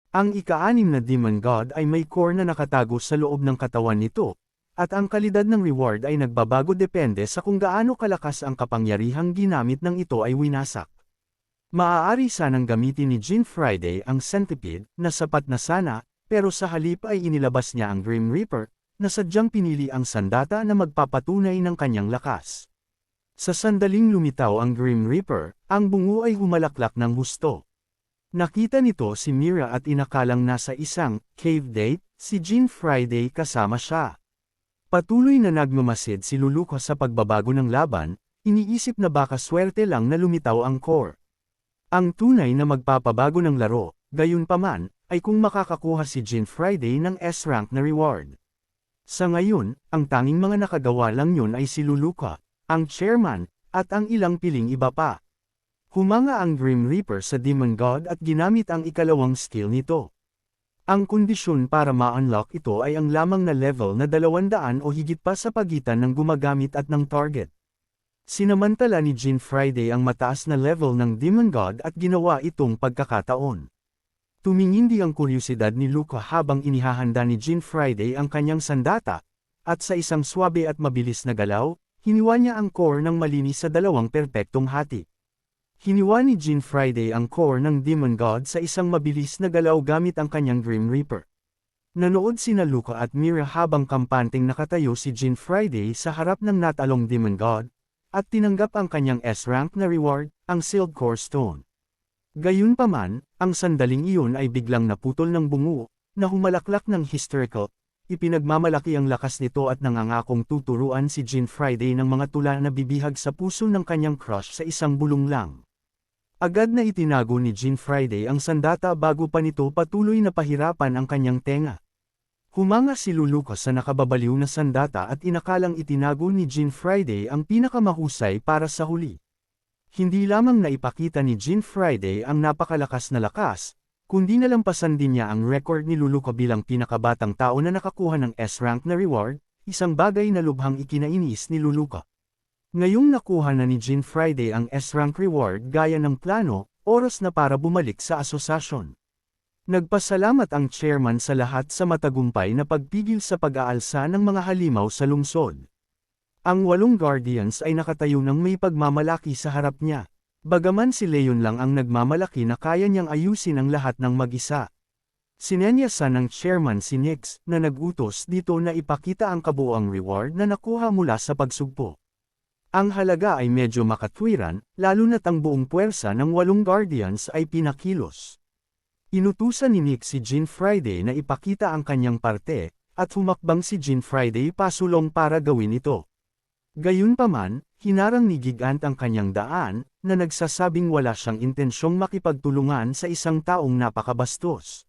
Ang ika-6 na Demon God ay may core na nakatago sa loob ng katawan nito, at ang kalidad ng reward ay nagbabago depende sa kung gaano kalakas ang kapangyarihang ginamit ng ito ay winasak. Maaari sanang gamitin ni Jean Friday ang Centipede, na sapat na sana, pero sa halip ay inilabas niya ang Grim Reaper, na sadyang pinili ang sandata na magpapatunay ng kanyang lakas. Sa sandaling lumitaw ang Grim Reaper, ang bungo ay humalaklak ng husto. Nakita nito si Mira at inakalang nasa isang cave date, si Jean Friday kasama siya. Patuloy na nagmamasid si Luluca sa pagbabago ng laban, iniisip na baka swerte lang na lumitaw ang core. Ang tunay na magpapabago ng laro, gayunpaman, ay kung makakakuha si Jean Friday ng S-rank na reward. Sa ngayon, ang tanging mga nakagawa lang yun ay si Luluca, ang chairman, at ang ilang piling iba pa. Humanga ang Grim Reaper sa Demon God at ginamit ang ikalawang skill nito. Ang kondisyon para ma-unlock ito ay ang lamang na level na 200 o higit pa sa pagitan ng gumagamit at ng target. Sinamantala ni Jean Friday ang mataas na level ng Demon God at ginawa itong pagkakataon. Tumingindi ang kuryosidad ni Luca habang inihahanda ni Jean Friday ang kanyang sandata, at sa isang swabe at mabilis na galaw, hiniwa niya ang core ng malinis sa dalawang perpektong hati. Hiniwa ni Jean Friday ang core ng Demon God sa isang mabilis na galaw gamit ang kanyang Grim Reaper. Nanood sina Luca at Mira habang kampanteng nakatayo si Jean Friday sa harap ng natalong Demon God, at tinanggap ang kanyang S-rank na reward, ang Sealed Core Stone. Gayunpaman, ang sandaling iyon ay biglang naputol ng bungo, na humalaklak ng hysterical. Ipinagmamalaki ang lakas nito at nangangakong tuturuan si Jean Friday ng mga tula na bibihag sa puso ng kanyang crush sa isang bulong lang. Agad na itinago ni Jean Friday ang sandata bago pa nito patuloy na pahirapan ang kanyang tenga. Humanga si Luluca sa nakababaliw na sandata at inakalang itinago ni Jean Friday ang pinakamahusay para sa huli. Hindi lamang naipakita ni Jean Friday ang napakalakas na lakas, kundi nalampasan din niya ang record ni Luluca bilang pinakabatang tao na nakakuha ng S-rank na reward, isang bagay na lubhang ikinainis ni Luluca. Ngayong nakuha na ni Jean Friday ang S-rank reward gaya ng plano, oras na para bumalik sa asosasyon. Nagpasalamat ang chairman sa lahat sa matagumpay na pagpigil sa pag-aalsa ng mga halimaw sa lungsod. Ang 8 Guardians ay nakatayo ng may pagmamalaki sa harap niya. Bagaman si Leon lang ang nagmamalaki na kaya niyang ayusin ang lahat ng mag-isa. Sinenyasan ng chairman si Nix na nag-utos dito na ipakita ang kabuuang reward na nakuha mula sa pagsugpo. Ang halaga ay medyo makatwiran, lalo na't ang buong puwersa ng 8 Guardians ay pinakilos. Inutusan ni Nick si Jean Friday na ipakita ang kanyang parte, at humakbang si Jean Friday pasulong para gawin ito. Gayunpaman, hinarang ni Gigant ang kanyang daan, na nagsasabing wala siyang intensyong makipagtulungan sa isang taong napakabastos.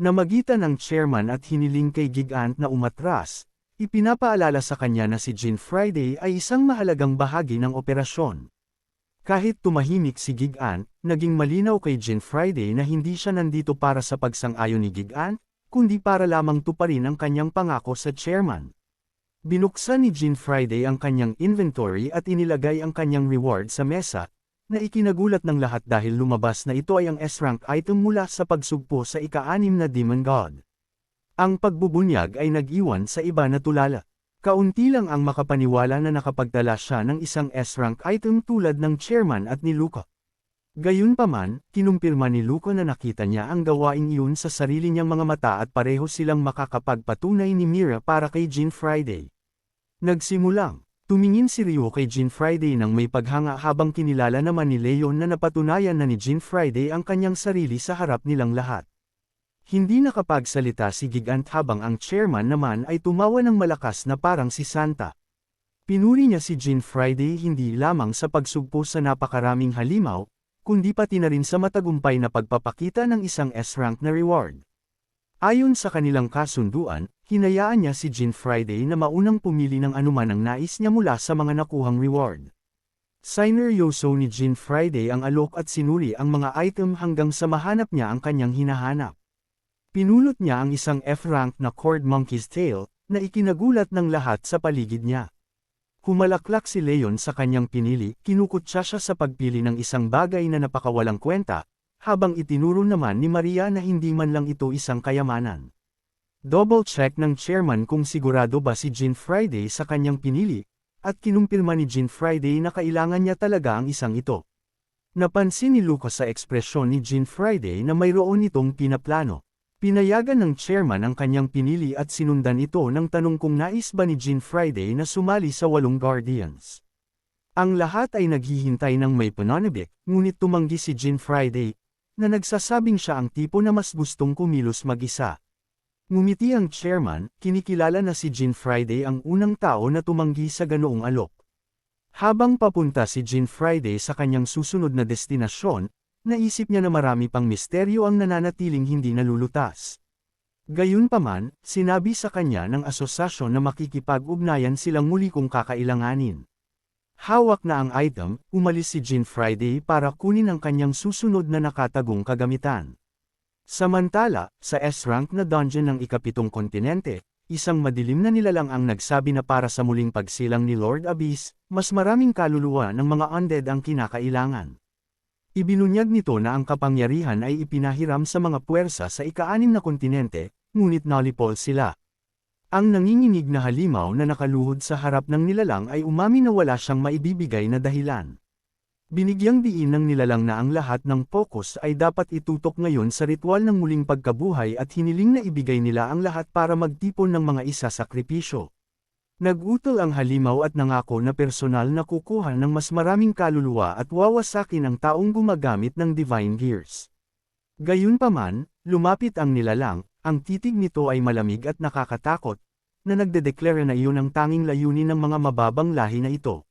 Namagitan ng chairman at hiniling kay Gigant na umatras, ipinapaalala sa kanya na si Jean Friday ay isang mahalagang bahagi ng operasyon. Kahit tumahimik si Gigant, naging malinaw kay Jean Friday na hindi siya nandito para sa pagsang-ayon ni Gigant, kundi para lamang tuparin ang kanyang pangako sa chairman. Binuksan ni Jean Friday ang kanyang inventory at inilagay ang kanyang reward sa mesa, na ikinagulat ng lahat dahil lumabas na ito ay ang S-rank item mula sa pagsugpo sa ika-6 na Demon God. Ang pagbubunyag ay nag-iwan sa iba na tulala. Kaunti lang ang makapaniwala na nakapagdala siya ng isang S-rank item tulad ng chairman at ni Luca. Gayunpaman, kinumpirma ni Luca na nakita niya ang gawaing iyon sa sarili niyang mga mata at pareho silang makakapagpatunay ni Mira para kay Jean Friday. Nagsimulang, tumingin si Ryo kay Jean Friday nang may paghanga habang kinilala naman ni Leon na napatunayan na ni Jean Friday ang kanyang sarili sa harap nilang lahat. Hindi nakapagsalita si Gigant habang ang chairman naman ay tumawa ng malakas na parang si Santa. Pinuri niya si Jean Friday hindi lamang sa pagsugpo sa napakaraming halimaw, kundi pati na rin sa matagumpay na pagpapakita ng isang S-rank na reward. Ayon sa kanilang kasunduan, hinayaan niya si Jean Friday na maunang pumili ng anuman ang nais niya mula sa mga nakuhang reward. Sineryoso ni Jean Friday ang alok at sinuri ang mga item hanggang sa mahanap niya ang kanyang hinahanap. Pinulot niya ang isang F-rank na Cord Monkey's Tail, na ikinagulat ng lahat sa paligid niya. Humalaklak si Leon sa kanyang pinili, kinukutsa siya sa pagpili ng isang bagay na napakawalang kwenta, habang itinuro naman ni Maria na hindi man lang ito isang kayamanan. Double-check ng chairman kung sigurado ba si Jean Friday sa kanyang pinili, at kinumpirma ni Jean Friday na kailangan niya talaga ang isang ito. Napansin ni Lucas sa ekspresyon ni Jean Friday na mayroon itong pinaplano. Pinayagan ng chairman ang kanyang pinili at sinundan ito ng tanong kung nais ba ni Jean Friday na sumali sa 8 Guardians. Ang lahat ay naghihintay ng may pananabik, ngunit tumanggi si Jean Friday, na nagsasabing siya ang tipo na mas gustong kumilos mag-isa. Ngumiti ang chairman, kinikilala na si Jean Friday ang unang tao na tumanggi sa ganoong alok. Habang papunta si Jean Friday sa kanyang susunod na destinasyon, naisip niya na marami pang misteryo ang nananatiling hindi nalulutas. Gayunpaman, sinabi sa kanya ng asosasyon na makikipag-ugnayan silang muli kung kakailanganin. Hawak na ang item, umalis si Jean Friday para kunin ang kanyang susunod na nakatagong kagamitan. Samantala, sa S-rank na dungeon ng ikapitong kontinente, isang madilim na nilalang ang nagsabi na para sa muling pagsilang ni Lord Abyss, mas maraming kaluluwa ng mga undead ang kinakailangan. Ibinunyag nito na ang kapangyarihan ay ipinahiram sa mga puwersa sa ika-6 na kontinente, ngunit nalipol sila. Ang nanginginig na halimaw na nakaluhod sa harap ng nilalang ay umamin na wala siyang maibibigay na dahilan. Binigyang diin ng nilalang na ang lahat ng focus ay dapat itutok ngayon sa ritual ng muling pagkabuhay at hiniling na ibigay nila ang lahat para magtipon ng mga isa-sakripisyo. Nag-utol ang halimaw at nangako na personal na kukuha ng mas maraming kaluluwa at wawasakin ang taong gumagamit ng divine gears. Gayunpaman, lumapit ang nilalang, ang titig nito ay malamig at nakakatakot, na nagdedeklara na iyon ang tanging layunin ng mga mababang lahi na ito.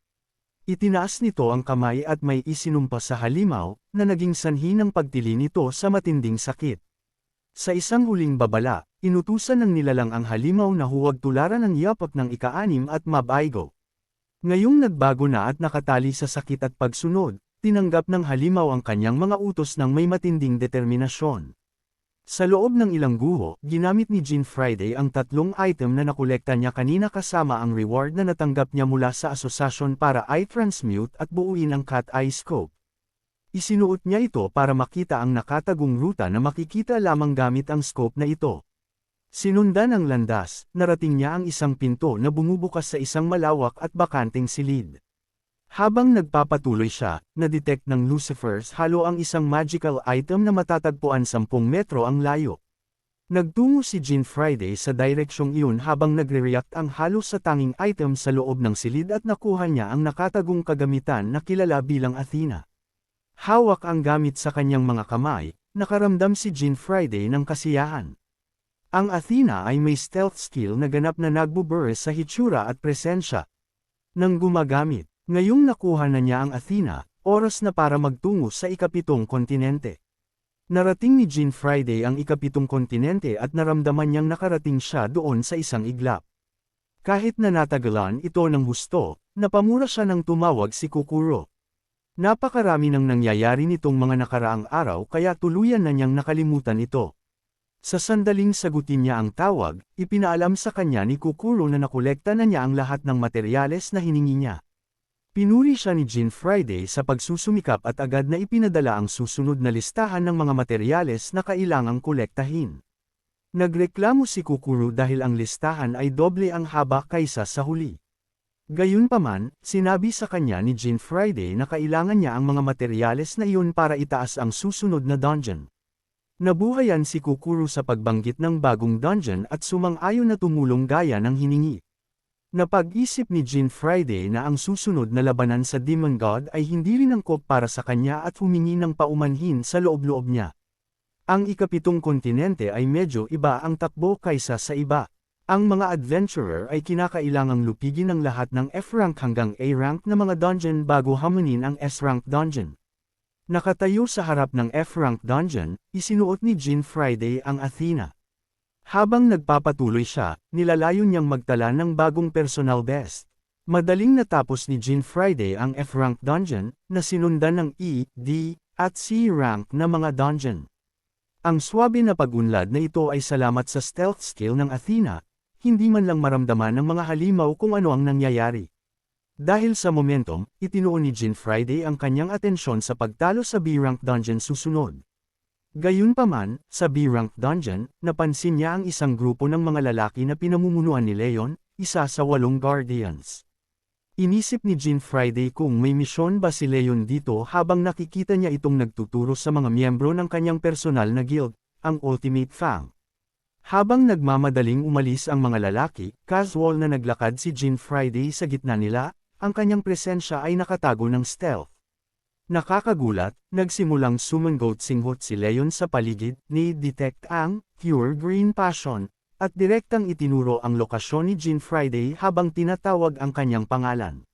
Itinaas nito ang kamay at may isinumpa sa halimaw, na naging sanhi ng pagtili nito sa matinding sakit. Sa isang huling babala, inutusan ng nilalang ang halimaw na huwag tularan ang yapak ng ika-6 at mabaigo. Ngayong nagbago na at nakatali sa sakit at pagsunod, tinanggap ng halimaw ang kanyang mga utos ng may matinding determinasyon. Sa loob ng ilang guho, ginamit ni Jean Friday ang 3 item na nakolekta niya kanina kasama ang reward na natanggap niya mula sa asosasyon para i-transmute at buuin ang Cat Eye Scope. Isinuot niya ito para makita ang nakatagong ruta na makikita lamang gamit ang scope na ito. Sinundan ang landas, narating niya ang isang pinto na bumubukas sa isang malawak at bakanteng silid. Habang nagpapatuloy siya, na-detect ng Lucifer's Halo ang isang magical item na matatagpuan 10 metro ang layo. Nagtungo si Jean Friday sa direksyong iyon habang nagre-react ang halo sa tanging item sa loob ng silid at nakuha niya ang nakatagong kagamitan na kilala bilang Athena. Hawak ang gamit sa kanyang mga kamay, nakaramdam si Jean Friday ng kasiyahan. Ang Athena ay may stealth skill na ganap na nagbuburst sa hitsura at presensya. Nang gumagamit, ngayong nakuha na niya ang Athena, oras na para magtungo sa ikapitong kontinente. Narating ni Jean Friday ang ikapitong kontinente at naramdaman niyang nakarating siya doon sa isang iglap. Kahit na natagalan ito ng husto, napamura siya nang tumawag si Kukuro. Napakarami nang nangyayari nitong mga nakaraang araw kaya tuluyan na niyang nakalimutan ito. Sa sandaling sagutin niya ang tawag, ipinaalam sa kanya ni Kukuro na nakolekta na niya ang lahat ng materyales na hiningi niya. Pinuri siya ni Jean Friday sa pagsusumikap at agad na ipinadala ang susunod na listahan ng mga materyales na kailangang kolektahin. Nagreklamo si Kukuro dahil ang listahan ay doble ang haba kaysa sa huli. Gayunpaman, sinabi sa kanya ni Jean Friday na kailangan niya ang mga materyales na iyon para itaas ang susunod na dungeon. Nabuhayan si Kukuro sa pagbanggit ng bagong dungeon at sumang-ayon na tumulong gaya ng hiningi. Napag-isip ni Jean Friday na ang susunod na labanan sa Demon God ay hindi rin angkop para sa kanya at humingi ng paumanhin sa loob-loob niya. Ang ikapitong kontinente ay medyo iba ang takbo kaysa sa iba. Ang mga adventurer ay kinakailangang lupigin ang lahat ng F-rank hanggang A-rank na mga dungeon bago hamunin ang S-rank dungeon. Nakatayo sa harap ng F-rank dungeon, isinuot ni Jean Friday ang Athena. Habang nagpapatuloy siya, nilalayon niyang magtala ng bagong personal best. Madaling natapos ni Jean Friday ang F-rank dungeon, na sinundan ng E, D, at C-rank na mga dungeon. Ang swabe na pag-unlad na ito ay salamat sa stealth skill ng Athena, hindi man lang maramdaman ng mga halimaw kung ano ang nangyayari. Dahil sa momentum, itinuon ni Jean Friday ang kanyang atensyon sa pagtalo sa B-rank dungeon susunod. Gayunpaman, sa B-rank dungeon, napansin niya ang isang grupo ng mga lalaki na pinamumunuan ni Leon, isa sa 8 guardians. Inisip ni Jean Friday kung may misyon ba si Leon dito habang nakikita niya itong nagtuturo sa mga miyembro ng kanyang personal na guild, ang Ultimate Fang. Habang nagmamadaling umalis ang mga lalaki, casual na naglakad si Jean Friday sa gitna nila, ang kanyang presensya ay nakatago ng stealth. Nakakagulat, nagsimulang sumangot-singhot si Leon sa paligid, ni-detect ang pure green passion, at direktang itinuro ang lokasyon ni Jean Friday habang tinatawag ang kanyang pangalan.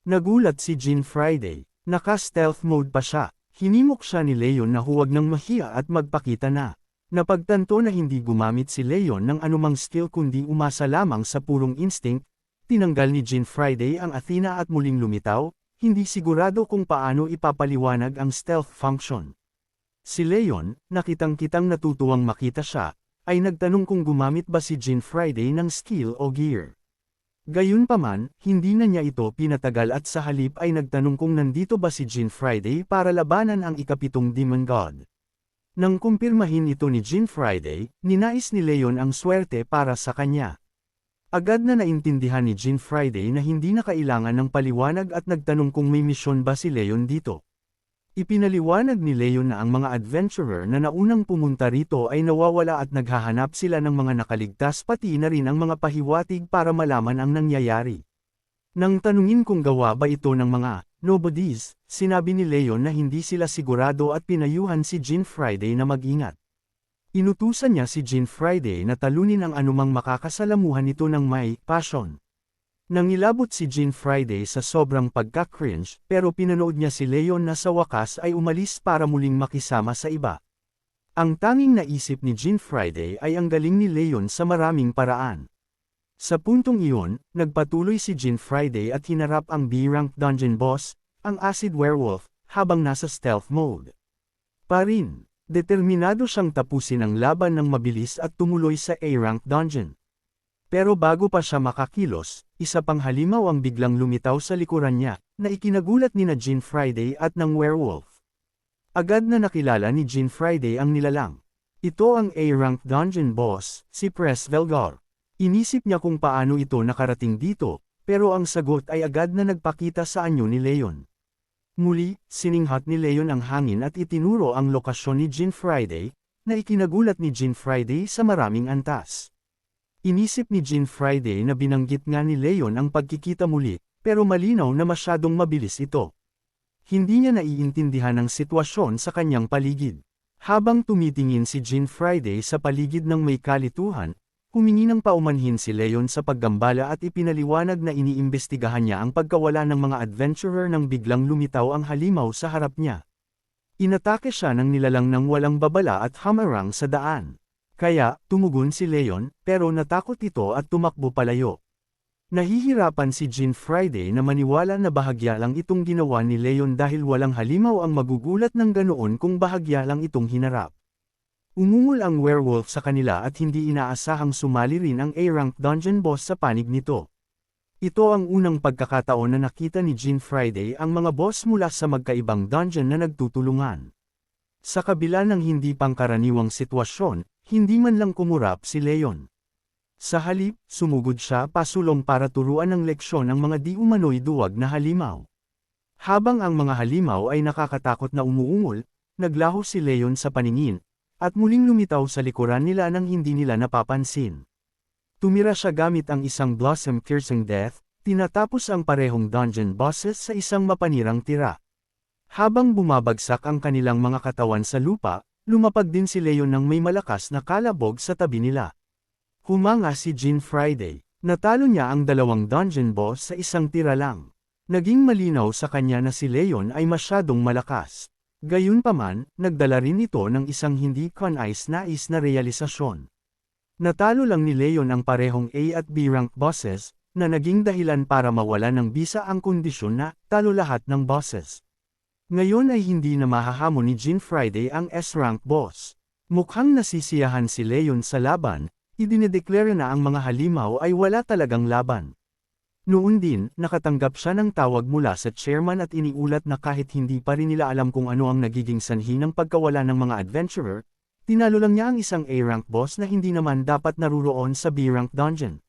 Nagulat si Jean Friday, naka-stealth mode pa siya, hinimok siya ni Leon na huwag nang mahiya at magpakita na. Napagtanto na hindi gumamit si Leon ng anumang skill kundi umasa lamang sa purong instinct, tinanggal ni Jean Friday ang Athena at muling lumitaw, hindi sigurado kung paano ipapaliwanag ang stealth function. Si Leon, nakitang-kitang natutuwang makita siya, ay nagtanong kung gumamit ba si Jean Friday ng skill o gear. Gayunpaman, hindi na niya ito pinatagal at sa halip ay nagtanong kung nandito ba si Jean Friday para labanan ang ikapitong Demon God. Nang kumpirmahin ito ni Jean Friday, ninais ni Leon ang swerte para sa kanya. Agad na naintindihan ni Jean Friday na hindi na kailangan ng paliwanag at nagtanong kung may misyon ba si Leon dito. Ipinaliwanag ni Leon na ang mga adventurer na naunang pumunta rito ay nawawala at naghahanap sila ng mga nakaligtas pati na rin ang mga pahiwatig para malaman ang nangyayari. Nang tanungin kung gawa ba ito ng mga nobodies, sinabi ni Leon na hindi sila sigurado at pinayuhan si Jean Friday na mag-ingat. Inutusan niya si Jean Friday na talunin ang anumang makakasalamuhan nito ng may passion. Nangilabot si Jean Friday sa sobrang pagka-cringe pero pinanood niya si Leon na sa wakas ay umalis para muling makisama sa iba. Ang tanging naisip ni Jean Friday ay ang galing ni Leon sa maraming paraan. Sa puntong iyon, nagpatuloy si Jean Friday at hinarap ang B-rank dungeon boss, ang Acid Werewolf, habang nasa stealth mode. Determinado siyang tapusin ang laban ng mabilis at tumuloy sa A-rank dungeon. Pero bago pa siya makakilos, isa pang halimaw ang biglang lumitaw sa likuran niya, na ikinagulat ni Jean Friday at ng werewolf. Agad na nakilala ni Jean Friday ang nilalang. Ito ang A-rank dungeon boss, si Pres Velgar. Inisip niya kung paano ito nakarating dito, pero ang sagot ay agad na nagpakita sa anyo ni Leon. Muli, sininghat ni Leon ang hangin at itinuro ang lokasyon ni Jean Friday, na ikinagulat ni Jean Friday sa maraming antas. Inisip ni Jean Friday na binanggit nga ni Leon ang pagkikita muli, pero malinaw na masyadong mabilis ito. Hindi niya naiintindihan ang sitwasyon sa kanyang paligid. Habang tumitingin si Jean Friday sa paligid ng may kalituhan, humingi ng paumanhin si Leon sa paggambala at ipinaliwanag na iniimbestigahan niya ang pagkawala ng mga adventurer nang biglang lumitaw ang halimaw sa harap niya. Inatake siya ng nilalang ng walang babala at hamarang sa daan. Kaya, tumugon si Leon, pero natakot ito at tumakbo palayo. Nahihirapan si Jean Friday na maniwala na bahagya lang itong ginawa ni Leon dahil walang halimaw ang magugulat ng ganoon kung bahagya lang itong hinarap. Umungol ang werewolf sa kanila at hindi inaasahang sumali rin ang A-rank dungeon boss sa panig nito. Ito ang unang pagkakataon na nakita ni Jean Friday ang mga boss mula sa magkaibang dungeon na nagtutulungan. Sa kabila ng hindi pangkaraniwang sitwasyon, hindi man lang kumurap si Leon. Sa halip, sumugod siya pasulong para turuan ng leksyon ang mga di umano'y duwag na halimaw. Habang ang mga halimaw ay nakakatakot na umuungol, naglaho si Leon sa paningin, at muling lumitaw sa likuran nila nang hindi nila napapansin. Tumira siya gamit ang isang Blossom Piercing Death, tinatapos ang parehong dungeon bosses sa isang mapanirang tira. Habang bumabagsak ang kanilang mga katawan sa lupa, lumapag din si Leon ng may malakas na kalabog sa tabi nila. Humanga si Jean Friday. Natalo niya ang dalawang dungeon boss sa isang tira lang. Naging malinaw sa kanya na si Leon ay masyadong malakas. Gayunpaman, nagdala rin ito ng isang hindi kanais-nais na realisasyon. Natalo lang ni Leon ang parehong A at B rank bosses, na naging dahilan para mawala ng bisa ang kondisyon na talo lahat ng bosses. Ngayon ay hindi na mahahamon ni Jean Friday ang S-rank boss. Mukhang nasisiyahan si Leon sa laban, idinedeklara na ang mga halimaw ay wala talagang laban. Noon din, nakatanggap siya ng tawag mula sa chairman at iniulat na kahit hindi pa rin nila alam kung ano ang nagiging sanhi ng pagkawala ng mga adventurer, tinalo lang niya ang isang A-rank boss na hindi naman dapat naruroon sa B-rank dungeon.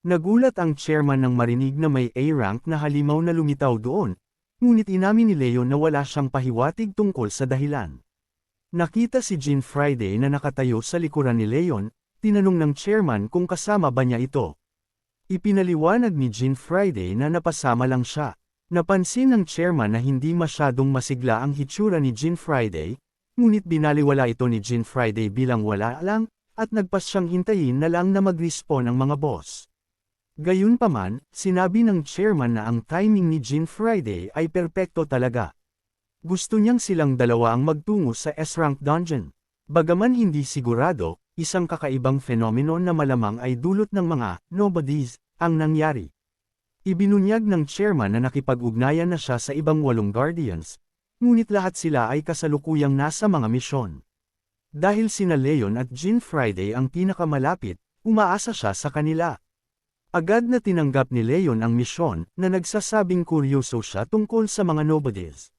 Nagulat ang chairman nang marinig na may A-rank na halimaw na lumitaw doon, ngunit inamin ni Leon na wala siyang pahiwatig tungkol sa dahilan. Nakita si Jean Friday na nakatayo sa likuran ni Leon, tinanong ng chairman kung kasama ba niya ito. Ipinaliwanag ni Jean Friday na napasama lang siya. Napansin ng chairman na hindi masyadong masigla ang hitsura ni Jean Friday, ngunit binaliwala ito ni Jean Friday bilang wala lang, at nagpas siyang hintayin na lang na mag-respawn ang mga boss. Gayunpaman, sinabi ng chairman na ang timing ni Jean Friday ay perpekto talaga. Gusto niyang silang dalawa ang magtungo sa S-rank dungeon. Bagaman hindi sigurado, isang kakaibang phenomenon na malamang ay dulot ng mga nobodies ang nangyari. Ibinunyag ng chairman na nakipag-ugnayan na siya sa ibang 8 guardians, ngunit lahat sila ay kasalukuyang nasa mga misyon. Dahil sina Leon at Jean Friday ang pinakamalapit, umaasa siya sa kanila. Agad na tinanggap ni Leon ang misyon na nagsasabing kuryoso siya tungkol sa mga nobodies.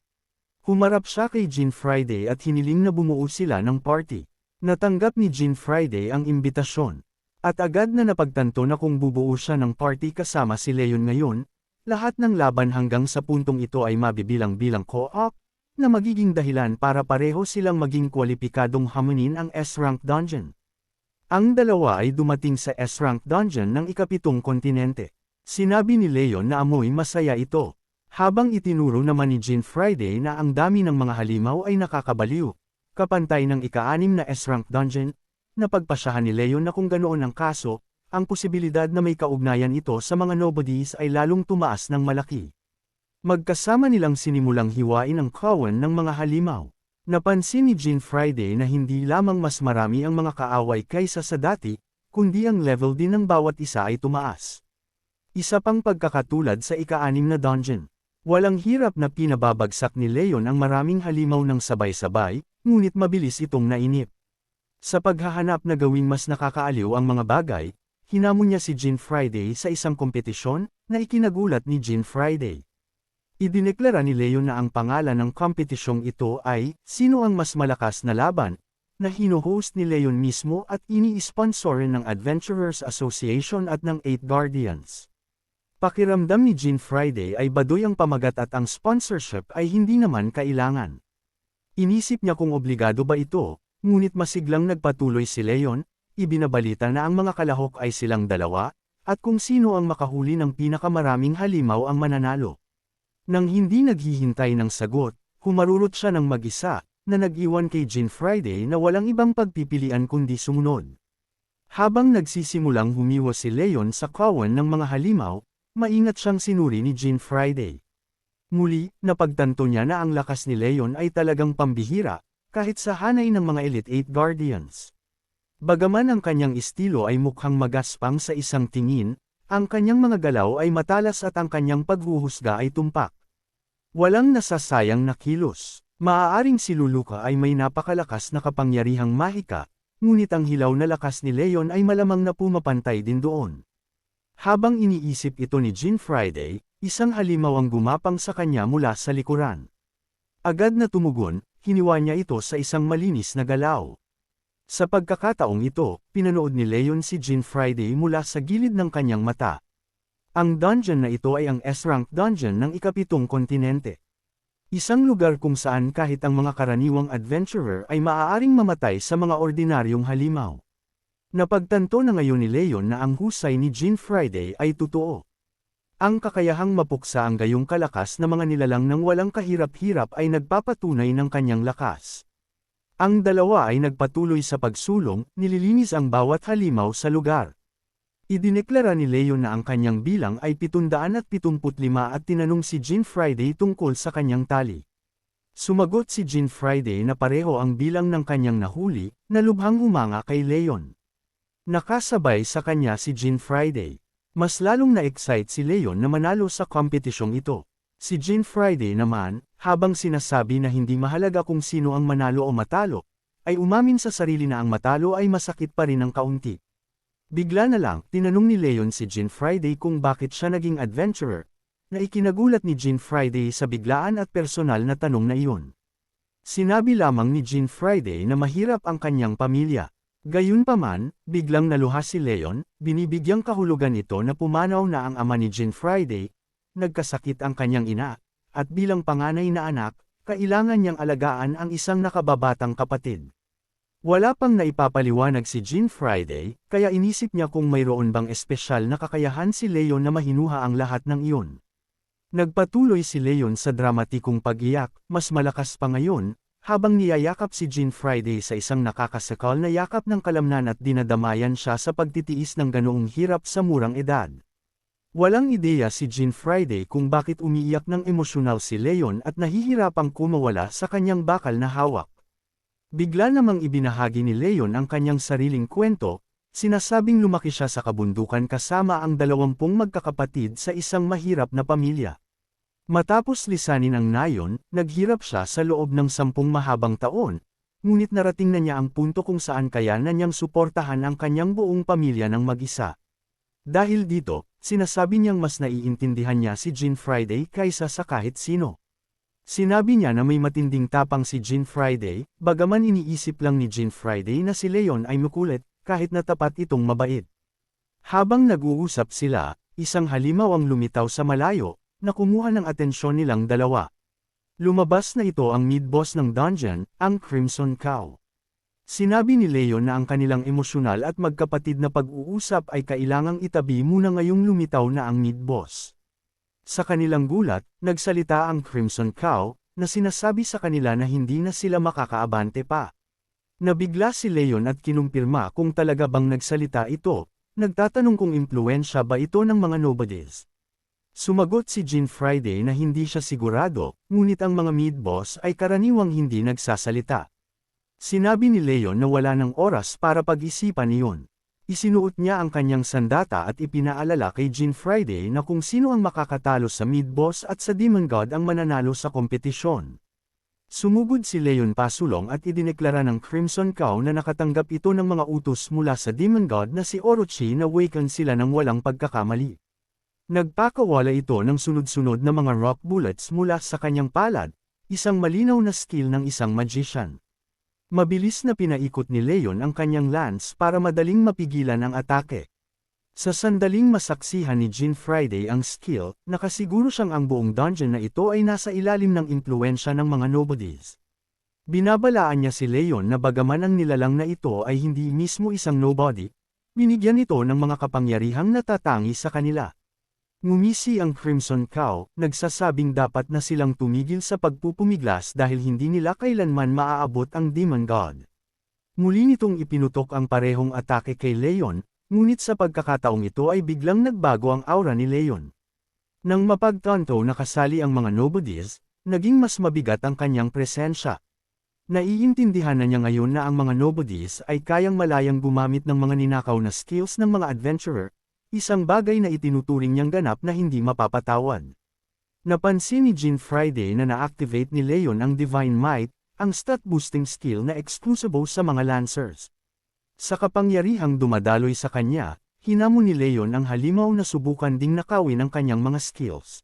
Humarap siya kay Jean Friday at hiniling na bumuo sila ng party. Natanggap ni Jean Friday ang imbitasyon. At agad na napagtanto na kung bubuo siya ng party kasama si Leon ngayon, lahat ng laban hanggang sa puntong ito ay mabibilang-bilang co-op, na magiging dahilan para pareho silang maging kwalipikadong hamunin ang S-rank dungeon. Ang dalawa ay dumating sa S-rank dungeon ng ikapitong kontinente. Sinabi ni Leon na amoy masaya ito. Habang itinuro naman ni Jean Friday na ang dami ng mga halimaw ay nakakabaliw, kapantay ng ika-6 na S-rank dungeon, napagpasyahan ni Leon na kung ganoon ang kaso, ang posibilidad na may kaugnayan ito sa mga nobodies ay lalong tumaas ng malaki. Magkasama nilang sinimulang hiwain ang kawan ng mga halimaw. Napansin ni Jean Friday na hindi lamang mas marami ang mga kaaway kaysa sa dati, kundi ang level din ng bawat isa ay tumaas. Isa pang pagkakatulad sa ika-6 na dungeon. Walang hirap na pinababagsak ni Leon ang maraming halimaw ng sabay-sabay, ngunit mabilis itong nainip. Sa paghahanap na gawing mas nakakaaliw ang mga bagay, hinamon niya si Jean Friday sa isang kompetisyon na ikinagulat ni Jean Friday. Idineklara ni Leon na ang pangalan ng kompetisyong ito ay Sino ang Mas Malakas na Laban, na hino-host ni Leon mismo at ini-sponsorin ng Adventurers Association at ng 8 Guardians. Pakiramdam ni Jean Friday ay baduy ang pamagat at ang sponsorship ay hindi naman kailangan. Inisip niya kung obligado ba ito, ngunit masiglang nagpatuloy si Leon, ibinabalita na ang mga kalahok ay silang dalawa, at kung sino ang makahuli ng pinakamaraming halimaw ang mananalo. Nang hindi naghihintay ng sagot, humarurot siya ng mag-isa, na nag-iwan kay Jean Friday na walang ibang pagpipilian kundi sumunod. Habang nagsisimulang humiwa si Leon sa kawan ng mga halimaw, maingat siyang sinuri ni Jean Friday. Muli, napagtanto niya na ang lakas ni Leon ay talagang pambihira, kahit sa hanay ng mga Elite 8 Guardians. Bagaman ang kanyang estilo ay mukhang magaspang sa isang tingin, ang kanyang mga galaw ay matalas at ang kanyang paghuhusga ay tumpak. Walang nasasayang na kilos. Maaaring si Luluka ay may napakalakas na kapangyarihang mahika, ngunit ang hilaw na lakas ni Leon ay malamang na pumapantay din doon. Habang iniisip ito ni Jean Friday, isang halimaw ang gumapang sa kanya mula sa likuran. Agad na tumugon, hiniwa niya ito sa isang malinis na galaw. Sa pagkakataong ito, pinanood ni Leon si Jean Friday mula sa gilid ng kanyang mata. Ang dungeon na ito ay ang S-rank dungeon ng ikapitong kontinente. Isang lugar kung saan kahit ang mga karaniwang adventurer ay maaaring mamatay sa mga ordinaryong halimaw. Napagtanto na ngayon ni Leon na ang husay ni Jean Friday ay totoo. Ang kakayahang mapuksa ang gayong kalakas na mga nilalang ng walang kahirap-hirap ay nagpapatunay ng kanyang lakas. Ang dalawa ay nagpatuloy sa pagsulong, nililinis ang bawat halimaw sa lugar. Idineklara ni Leon na ang kanyang bilang ay 775 at tinanong si Jean Friday tungkol sa kanyang tali. Sumagot si Jean Friday na pareho ang bilang ng kanyang nahuli, na lubhang humanga kay Leon. Nakasabay sa kanya si Jean Friday. Mas lalong na-excite si Leon na manalo sa kompetisyong ito. Si Jean Friday naman, habang sinasabi na hindi mahalaga kung sino ang manalo o matalo, ay umamin sa sarili na ang matalo ay masakit pa rin ng kaunti. Bigla na lang, tinanong ni Leon si Jean Friday kung bakit siya naging adventurer, na ikinagulat ni Jean Friday sa biglaan at personal na tanong na iyon. Sinabi lamang ni Jean Friday na mahirap ang kanyang pamilya. Gayunpaman, biglang naluha si Leon, binibigyang kahulugan ito na pumanaw na ang ama ni Jean Friday, nagkasakit ang kanyang ina, at bilang panganay na anak, kailangan niyang alagaan ang isang nakababatang kapatid. Wala pang naipapaliwanag si Jean Friday, kaya inisip niya kung mayroon bang espesyal na kakayahan si Leon na mahinuha ang lahat ng iyon. Nagpatuloy si Leon sa dramatikong pag-iyak, mas malakas pa ngayon, habang niyayakap si Jean Friday sa isang nakakasakal na yakap ng kalamnan at dinadamayan siya sa pagtitiis ng ganoong hirap sa murang edad. Walang ideya si Jean Friday kung bakit umiiyak ng emosyonal si Leon at nahihirapang kumawala sa kanyang bakal na hawak. Bigla namang ibinahagi ni Leon ang kanyang sariling kwento, sinasabing lumaki siya sa kabundukan kasama ang 20 magkakapatid sa isang mahirap na pamilya. Matapos lisanin ang nayon, naghirap siya sa loob ng 10 mahabang taon, ngunit narating na niya ang punto kung saan kaya na niyang suportahan ang kanyang buong pamilya ng mag-isa. Dahil dito, sinasabi niyang mas naiintindihan niya si Jean Friday kaysa sa kahit sino. Sinabi niya na may matinding tapang si Jean Friday, bagaman iniisip lang ni Jean Friday na si Leon ay makulit, kahit na tapat itong mabait. Habang nag-uusap sila, isang halimaw ang lumitaw sa malayo, na kumuha ng atensyon nilang dalawa. Lumabas na ito ang mid-boss ng dungeon, ang Crimson Cow. Sinabi ni Leon na ang kanilang emosyonal at magkapatid na pag-uusap ay kailangang itabi muna ngayong lumitaw na ang mid-boss. Sa kanilang gulat, nagsalita ang Crimson Cow, na sinasabi sa kanila na hindi na sila makakaabante pa. Nabigla si Leon at kinumpirma kung talaga bang nagsalita ito, nagtatanong kung impluwensya ba ito ng mga nobodies. Sumagot si Jean Friday na hindi siya sigurado, ngunit ang mga mid-boss ay karaniwang hindi nagsasalita. Sinabi ni Leon na wala ng oras para pag-isipan iyon. Isinuot niya ang kanyang sandata at ipinaalala kay Jean Friday na kung sino ang makakatalo sa mid-boss at sa Demon God ang mananalo sa kompetisyon. Sumugod si Leon pasulong at idineklara ng Crimson Cow na nakatanggap ito ng mga utos mula sa Demon God na si Orochi na waken sila ng walang pagkakamali. Nagpakawala ito ng sunod-sunod na mga rock bullets mula sa kanyang palad, isang malinaw na skill ng isang magician. Mabilis na pinaikot ni Leon ang kanyang lance para madaling mapigilan ang atake. Sa sandaling masaksihan ni Jean Friday ang skill, nakasiguro siyang ang buong dungeon na ito ay nasa ilalim ng impluwensya ng mga nobodies. Binabalaan niya si Leon na bagaman ang nilalang na ito ay hindi mismo isang nobody, binigyan ito ng mga kapangyarihang natatangi sa kanila. Ngumisi ang Crimson Cow, nagsasabing dapat na silang tumigil sa pagpupumiglas dahil hindi nila kailanman maaabot ang Demon God. Muli nitong ipinutok ang parehong atake kay Leon, ngunit sa pagkakataong ito ay biglang nagbago ang aura ni Leon. Nang mapagtanto na kasali ang mga nobodies, naging mas mabigat ang kanyang presensya. Naiintindihan na niya ngayon na ang mga nobodies ay kayang malayang gumamit ng mga ninakaw na skills ng mga adventurer, isang bagay na itinuturing niyang ganap na hindi mapapatawad. Napansin ni Jean Friday na na-activate ni Leon ang Divine Might, ang stat-boosting skill na exclusive sa mga Lancers. Sa kapangyarihang dumadaloy sa kanya, hinamon ni Leon ang halimaw na subukan ding nakawin ang kanyang mga skills.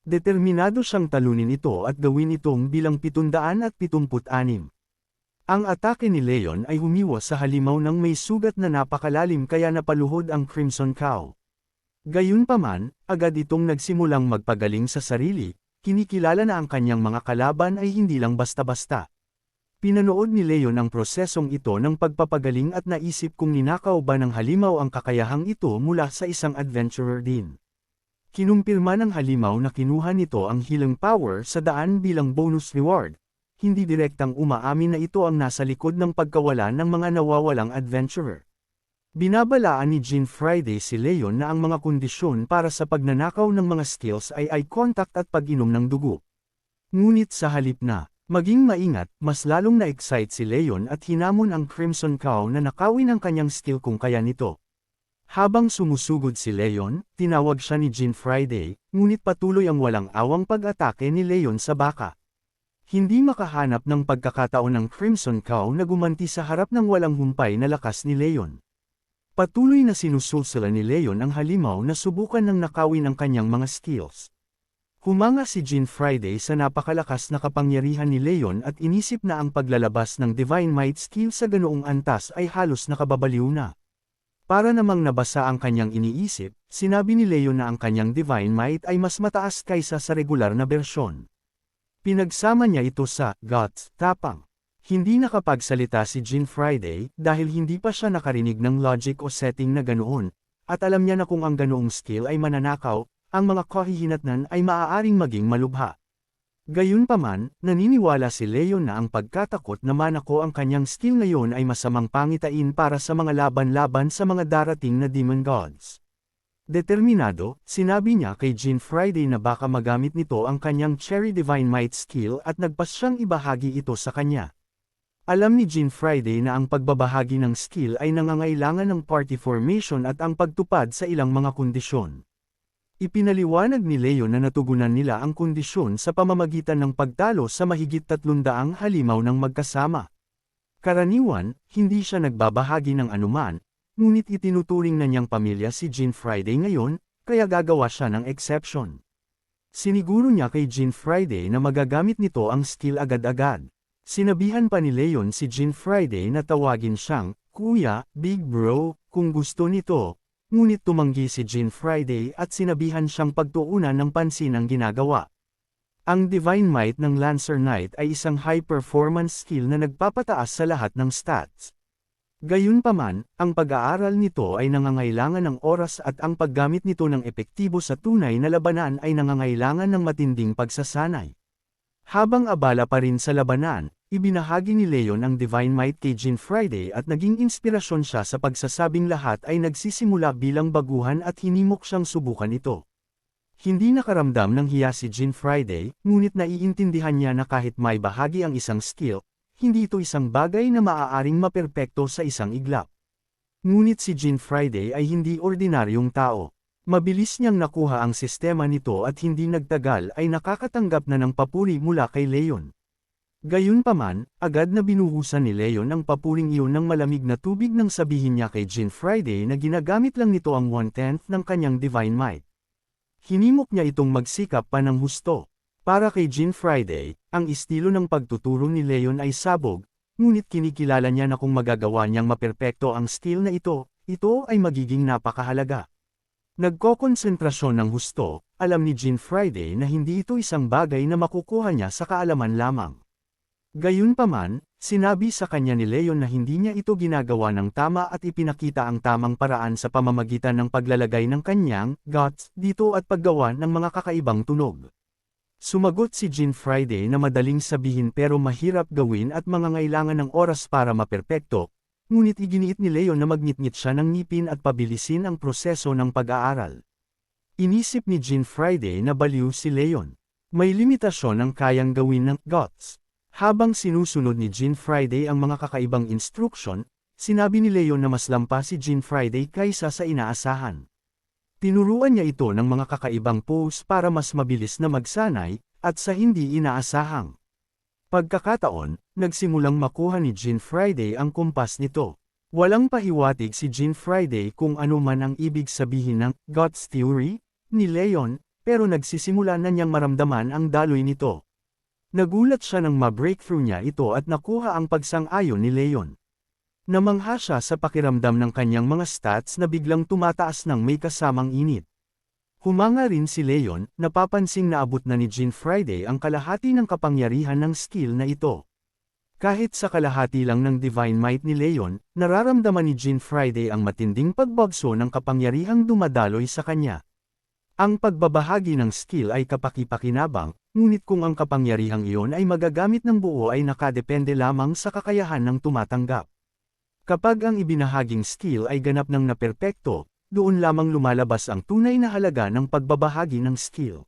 Determinado siyang talunin ito at gawin itong bilang 776. Ang atake ni Leon ay humiwas sa halimaw ng may sugat na napakalalim kaya napaluhod ang Crimson Cow. Gayunpaman, agad itong nagsimulang magpagaling sa sarili, kinikilala na ang kanyang mga kalaban ay hindi lang basta-basta. Pinanood ni Leon ang prosesong ito ng pagpapagaling at naisip kung ninakaw ba ng halimaw ang kakayahang ito mula sa isang adventurer din. Kinumpirma ng halimaw na kinuha nito ang healing power sa daan bilang bonus reward. Hindi direktang umaamin na ito ang nasa likod ng pagkawala ng mga nawawalang adventurer. Binabalaan ni Jean Friday si Leon na ang mga kondisyon para sa pagnanakaw ng mga skills ay eye contact at pag-inom ng dugo. Ngunit sa halip na maging maingat, mas lalong na-excite si Leon at hinamon ang Crimson Cow na nakawin ang kanyang skill kung kaya nito. Habang sumusugod si Leon, tinawag siya ni Jean Friday, ngunit patuloy ang walang awang pag-atake ni Leon sa baka. Hindi makahanap ng pagkakataon ng Crimson Cow na gumanti sa harap ng walang humpay na lakas ni Leon. Patuloy na sinusulsula ni Leon ang halimaw na subukan ng nakawin ang kanyang mga skills. Humanga si Jean Friday sa napakalakas na kapangyarihan ni Leon at inisip na ang paglalabas ng Divine Might skill sa ganoong antas ay halos nakababaliw na. Para namang nabasa ang kanyang iniisip, sinabi ni Leon na ang kanyang Divine Might ay mas mataas kaysa sa regular na bersyon. Pinagsama niya ito sa Guts, Tapang. Hindi nakapagsalita si Jean Friday dahil hindi pa siya nakarinig ng logic o setting na ganoon, at alam niya na kung ang ganoong skill ay mananakaw, ang mga kahihinatnan ay maaaring maging malubha. Gayunpaman, naniniwala si Leon na ang pagkatakot na manako ang kanyang skill ngayon ay masamang pangitain para sa mga laban-laban sa mga darating na Demon Gods. Determinado, sinabi niya kay Jean Friday na baka magamit nito ang kanyang Cherry Divine Might skill at nagpas siyang ibahagi ito sa kanya. Alam ni Jean Friday na ang pagbabahagi ng skill ay nangangailangan ng party formation at ang pagtupad sa ilang mga kondisyon. Ipinaliwanag ni Leon na natugunan nila ang kondisyon sa pamamagitan ng pagtalo sa mahigit 300 halimaw ng magkasama. Karaniwan, hindi siya nagbabahagi ng anuman, ngunit itinuturing na niyang pamilya si Jean Friday ngayon, kaya gagawa siya ng exception. Siniguro niya kay Jean Friday na magagamit nito ang skill agad-agad. Sinabihan pa ni Leon si Jean Friday na tawagin siyang, Kuya, Big Bro, kung gusto nito. Ngunit tumanggi si Jean Friday at sinabihan siyang pagtuunan ng pansin ang ginagawa. Ang Divine Might ng Lancer Knight ay isang high-performance skill na nagpapataas sa lahat ng stats. Gayunpaman, ang pag-aaral nito ay nangangailangan ng oras at ang paggamit nito ng epektibo sa tunay na labanan ay nangangailangan ng matinding pagsasanay. Habang abala pa rin sa labanan, ibinahagi ni Leon ang Divine Might kay Jean Friday at naging inspirasyon siya sa pagsasabing lahat ay nagsisimula bilang baguhan at hinimok siyang subukan ito. Hindi nakaramdam ng hiya si Jean Friday, ngunit naiintindihan niya na kahit may bahagi ang isang skill, hindi ito isang bagay na maaaring maperpekto sa isang iglap. Ngunit si Jean Friday ay hindi ordinaryong tao. Mabilis niyang nakuha ang sistema nito at hindi nagtagal ay nakakatanggap na ng papuri mula kay Leon. Gayunpaman, agad na binuhusan ni Leon ang papuring iyon ng malamig na tubig nang sabihin niya kay Jean Friday na ginagamit lang nito ang 1/10 ng kanyang Divine Might. Hinimok niya itong magsikap pa ng husto. Para kay Jean Friday, ang estilo ng pagtuturo ni Leon ay sabog, ngunit kinikilala niya na kung magagawa niyang maperpekto ang skill na ito ay magiging napakahalaga. Nagkokonsentrasyon ng husto, alam ni Jean Friday na hindi ito isang bagay na makukuha niya sa kaalaman lamang. Gayunpaman, sinabi sa kanya ni Leon na hindi niya ito ginagawa ng tama at ipinakita ang tamang paraan sa pamamagitan ng paglalagay ng kanyang guts dito at paggawa ng mga kakaibang tunog. Sumagot si Jean Friday na madaling sabihin pero mahirap gawin at mangangailangan ng oras para maperpekto, ngunit iginiit ni Leon na magnitngit siya ng ngipin at pabilisin ang proseso ng pag-aaral. Inisip ni Jean Friday na baliw si Leon. May limitasyon ang kayang gawin ng guts. Habang sinusunod ni Jean Friday ang mga kakaibang instruction, sinabi ni Leon na mas lampas si Jean Friday kaysa sa inaasahan. Tinuruan niya ito ng mga kakaibang pose para mas mabilis na magsanay, at sa hindi inaasahang pagkakataon, nagsimulang makuha ni Jean Friday ang kumpas nito. Walang pahiwatig si Jean Friday kung ano man ang ibig sabihin ng Guts Theory ni Leon, pero nagsisimula na niyang maramdaman ang daloy nito. Nagulat siya nang ma-breakthrough niya ito at nakuha ang pagsang-ayon ni Leon. Namangha siya sa pakiramdam ng kanyang mga stats na biglang tumataas ng may kasamang init. Humanga rin si Leon, napapansing naabot na ni Jean Friday ang kalahati ng kapangyarihan ng skill na ito. Kahit sa kalahati lang ng Divine Might ni Leon, nararamdaman ni Jean Friday ang matinding pagbagso ng kapangyarihang dumadaloy sa kanya. Ang pagbabahagi ng skill ay kapaki-pakinabang, ngunit kung ang kapangyarihang iyon ay magagamit ng buo ay nakadepende lamang sa kakayahan ng tumatanggap. Kapag ang ibinahaging skill ay ganap ng naperpekto, doon lamang lumalabas ang tunay na halaga ng pagbabahagi ng skill.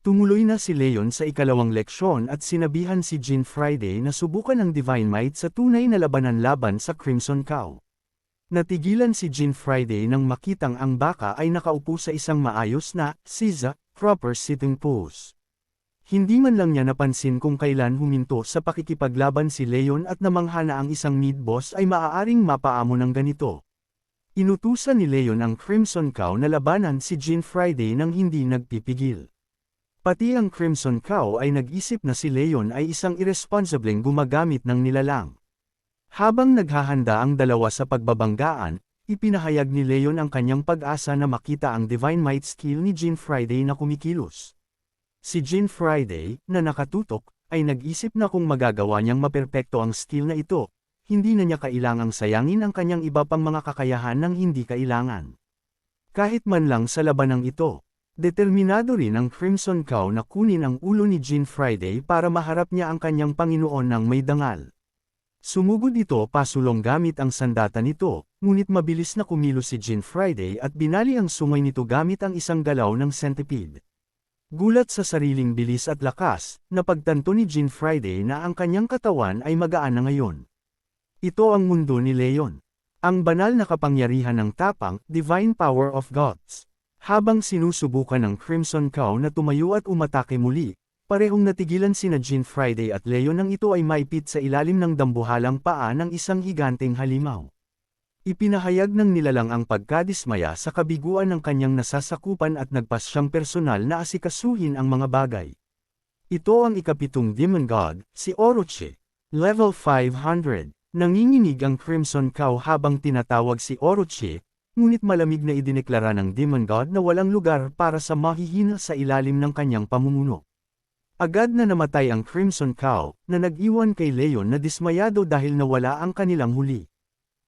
Tumuloy na si Leon sa ikalawang leksyon at sinabihan si Jean Friday na subukan ang Divine Might sa tunay na labanan laban sa Crimson Cow. Natigilan si Jean Friday nang makitang ang baka ay nakaupo sa isang maayos na, proper sitting pose. Hindi man lang niya napansin kung kailan huminto sa pakikipaglaban si Leon at namangha na ang isang mid-boss ay maaaring mapaamo ng ganito. Inutusan ni Leon ang Crimson Cow na labanan si Jean Friday nang hindi nagpipigil. Pati ang Crimson Cow ay nag-isip na si Leon ay isang irresponsibleng gumagamit ng nilalang. Habang naghahanda ang dalawa sa pagbabanggaan, ipinahayag ni Leon ang kanyang pag-asa na makita ang Divine Might skill ni Jean Friday na kumikilos. Si Jean Friday, na nakatutok, ay nag-isip na kung magagawa niyang maperpekto ang skill na ito, hindi na niya kailangang sayangin ang kanyang iba pang mga kakayahan ng hindi kailangan. Kahit man lang sa labanang ito, determinado rin ang Crimson Cow na kunin ang ulo ni Jean Friday para maharap niya ang kanyang Panginoon ng may dangal. Sumugod ito pasulong gamit ang sandata nito, ngunit mabilis na kumilos si Jean Friday at binali ang sungay nito gamit ang isang galaw ng centipede. Gulat sa sariling bilis at lakas, napagtanto ni Jean Friday na ang kanyang katawan ay magaan na ngayon. Ito ang mundo ni Leon. Ang banal na kapangyarihan ng tapang, Divine Power of Gods. Habang sinusubukan ng Crimson Cow na tumayo at umatake muli, parehong natigilan sina Jean Friday at Leon nang ito ay maipit sa ilalim ng dambuhalang paa ng isang higanteng halimaw. Ipinahayag ng nilalang ang pagkadismaya sa kabiguan ng kanyang nasasakupan at nagpas siyang personal na asikasuhin ang mga bagay. Ito ang ikapitong Demon God, si Orochi. Level 500. Nanginginig ang Crimson Cow habang tinatawag si Orochi, ngunit malamig na idineklara ng Demon God na walang lugar para sa mahihina sa ilalim ng kanyang pamumuno. Agad na namatay ang Crimson Cow, na nag-iwan kay Leon na dismayado dahil nawala ang kanilang huli.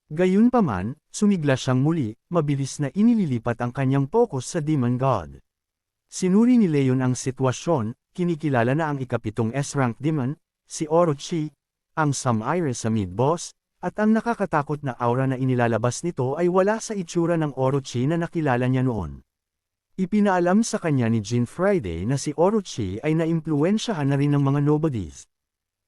Gayunpaman, sumigla siyang muli, mabilis na inililipat ang kanyang focus sa Demon God. Sinuri ni Leon ang sitwasyon, kinikilala na ang ikapitong S-rank demon, si Orochi, ang Sum-Iris sa mid-boss, at ang nakakatakot na aura na inilalabas nito ay wala sa itsura ng Orochi na nakilala niya noon. Ipinaalam sa kanya ni Jean Friday na si Orochi ay naimpluwensyahan na rin ng mga nobodies.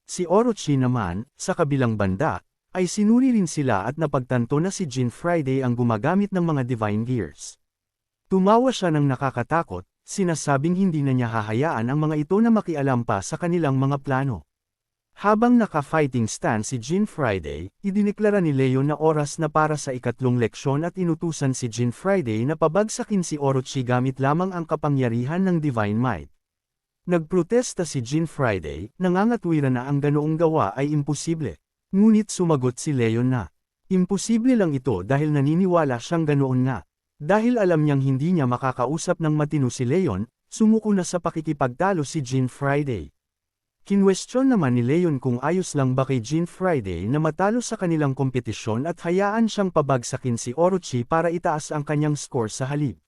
Si Orochi naman, sa kabilang banda, ay sinuri rin sila at napagtanto na si Jean Friday ang gumagamit ng mga divine gears. Tumawa siya ng nakakatakot, sinasabing hindi na niya hahayaan ang mga ito na makialam pa sa kanilang mga plano. Habang naka-fighting stance si Jean Friday, idineklara ni Leon na oras na para sa ikatlong leksyon at inutusan si Jean Friday na pabagsakin si Orochi gamit lamang ang kapangyarihan ng Divine Might. Nagprotesta si Jean Friday, nangangatwiran na ang ganoong gawa ay imposible. Ngunit sumagot si Leon na, imposible lang ito dahil naniniwala siyang ganoon nga. Dahil alam niyang hindi niya makakausap ng matino si Leon, sumuko na sa pakikipagtalo si Jean Friday. Kinwestiyon naman ni Leon kung ayos lang ba kay Jean Friday na matalo sa kanilang kompetisyon at hayaan siyang pabagsakin si Orochi para itaas ang kanyang score sa halip.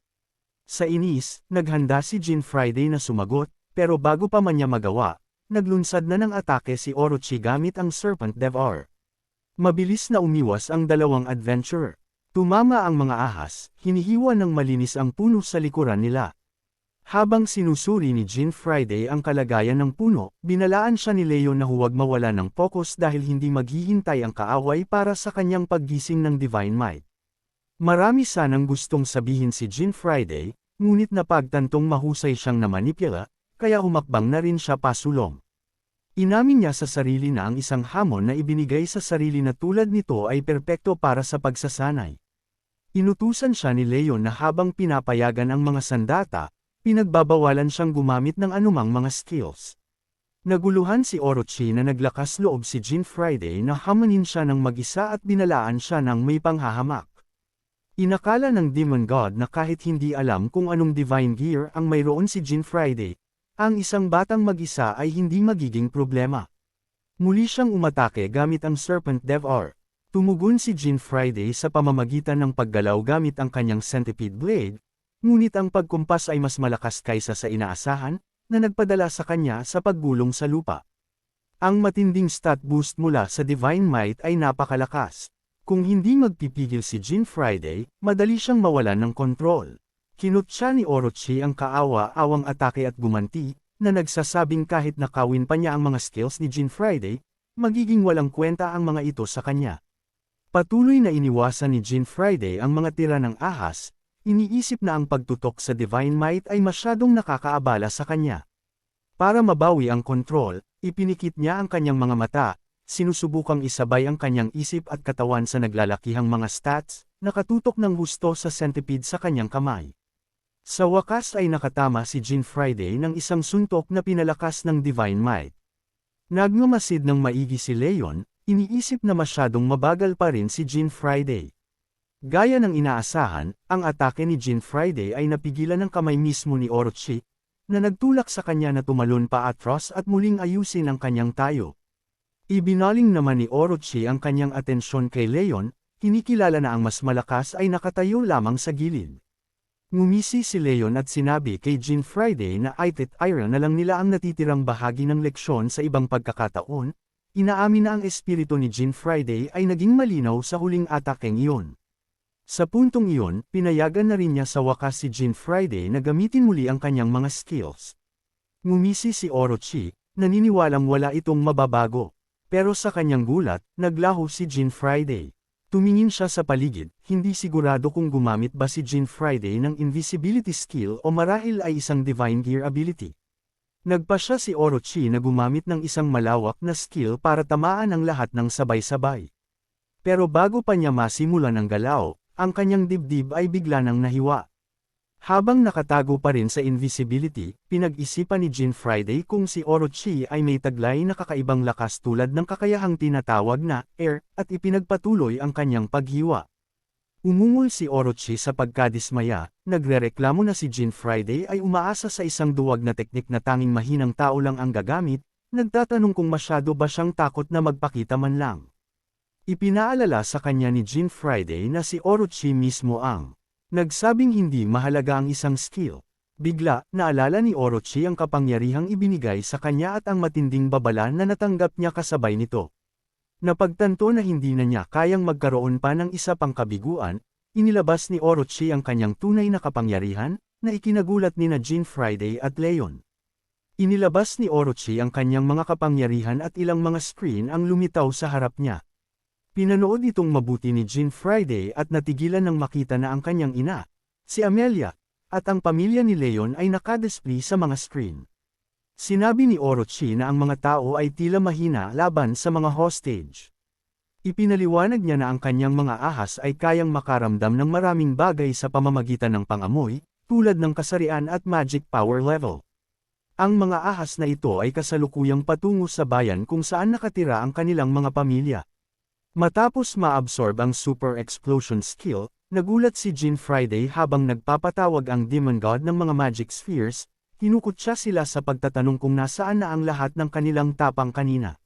Sa inis, naghanda si Jean Friday na sumagot, pero bago pa man niya magawa, naglunsad na ng atake si Orochi gamit ang Serpent Devour. Mabilis na umiwas ang dalawang adventurer. Tumama ang mga ahas, hinihiwa ng malinis ang puno sa likuran nila. Habang sinusuri ni Jean Friday ang kalagayan ng puno, binalaan siya ni Leon na huwag mawala ng focus dahil hindi maghihintay ang kaaway para sa kanyang paggising ng Divine Might. Marami sanang gustong sabihin si Jean Friday, ngunit napagtantong mahusay siyang namanipula, kaya humakbang na rin siya pasulong. Inamin niya sa sarili na ang isang hamon na ibinigay sa sarili na tulad nito ay perpekto para sa pagsasanay. Inutusan siya ni Leon na habang pinapayagan ang mga sandata, pinagbabawalan siyang gumamit ng anumang mga skills. Naguluhan si Orochi na naglakas loob si Jean Friday na hamanin siya ng mag-isa at binalaan siya ng may panghahamak. Inakala ng Demon God na kahit hindi alam kung anong divine gear ang mayroon si Jean Friday, ang isang batang mag-isa ay hindi magiging problema. Muli siyang umatake gamit ang Serpent Devour. Tumugon si Jean Friday sa pamamagitan ng paggalaw gamit ang kanyang Centipede Blade, ngunit ang pagkumpas ay mas malakas kaysa sa inaasahan, na nagpadala sa kanya sa paggulong sa lupa. Ang matinding stat boost mula sa Divine Might ay napakalakas. Kung hindi magpipigil si Jean Friday, madali siyang mawalan ng kontrol. Kinutya ni Orochi ang kaawa-awang atake at gumanti, na nagsasabing kahit nakawin pa niya ang mga skills ni Jean Friday, magiging walang kwenta ang mga ito sa kanya. Patuloy na iniwasan ni Jean Friday ang mga tira ng ahas, iniisip na ang pagtutok sa Divine Might ay masyadong nakakaabala sa kanya. Para mabawi ang kontrol, ipinikit niya ang kanyang mga mata, sinusubukang isabay ang kanyang isip at katawan sa naglalakihang mga stats, nakatutok ng husto sa centipede sa kanyang kamay. Sa wakas ay nakatama si Jean Friday ng isang suntok na pinalakas ng Divine Might. Nagmamasid ng maigi si Leon, iniisip na masyadong mabagal pa rin si Jean Friday. Gaya ng inaasahan, ang atake ni Jean Friday ay napigilan ng kamay mismo ni Orochi, na nagtulak sa kanya na tumalon pa atras at muling ayusin ang kanyang tayo. Ibinaling naman ni Orochi ang kanyang atensyon kay Leon, kinikilala na ang mas malakas ay nakatayo lamang sa gilid. Ngumisi si Leon at sinabi kay Jean Friday na itit iron na lang nila ang natitirang bahagi ng leksyon sa ibang pagkakataon, inaamin na ang espiritu ni Jean Friday ay naging malinaw sa huling atakeng iyon. Sa puntong iyon, pinayagan na rin niya sa wakas si Jean Friday na gamitin muli ang kanyang mga skills. Ngumisi si Orochi, naniniwalang wala itong mababago. Pero sa kanyang gulat, naglaho si Jean Friday. Tumingin siya sa paligid, hindi sigurado kung gumamit ba si Jean Friday ng invisibility skill o marahil ay isang divine gear ability. Nagpa siya si Orochi na gumamit ng isang malawak na skill para tamaan ang lahat ng sabay-sabay. Pero bago pa niya masimulan ang galaw, ang kanyang dibdib ay bigla nang nahiwa. Habang nakatago pa rin sa invisibility, pinag-isipan ni Jean Friday kung si Orochi ay may taglay na kakaibang lakas tulad ng kakayahang tinatawag na air, at ipinagpatuloy ang kanyang paghiwa. Umungol si Orochi sa pagkadismaya, nagrereklamo na si Jean Friday ay umaasa sa isang duwag na teknik na tanging mahinang tao lang ang gagamit, nagtatanong kung masyado ba siyang takot na magpakita man lang. Ipinaalala sa kanya ni Jean Friday na si Orochi mismo ang nagsabing hindi mahalaga ang isang skill. Bigla, naalala ni Orochi ang kapangyarihang ibinigay sa kanya at ang matinding babala na natanggap niya kasabay nito. Napagtanto na hindi na niya kayang magkaroon pa ng isa pang kabiguan, inilabas ni Orochi ang kanyang tunay na kapangyarihan, na ikinagulat ni na Jean Friday at Leon. Inilabas ni Orochi ang kanyang mga kapangyarihan at ilang mga screen ang lumitaw sa harap niya. Pinanood itong mabuti ni Jean Friday at natigilan nang makita na ang kanyang ina, si Amelia, at ang pamilya ni Leon ay nakadisplay sa mga screen. Sinabi ni Orochi na ang mga tao ay tila mahina laban sa mga hostage. Ipinaliwanag niya na ang kanyang mga ahas ay kayang makaramdam ng maraming bagay sa pamamagitan ng pangamoy, tulad ng kasarian at magic power level. Ang mga ahas na ito ay kasalukuyang patungo sa bayan kung saan nakatira ang kanilang mga pamilya. Matapos ma-absorb ang Super Explosion skill, nagulat si Jean Friday habang nagpapatawag ang Demon God ng mga magic spheres, kinukutya sila sa pagtatanong kung nasaan na ang lahat ng kanilang tapang kanina.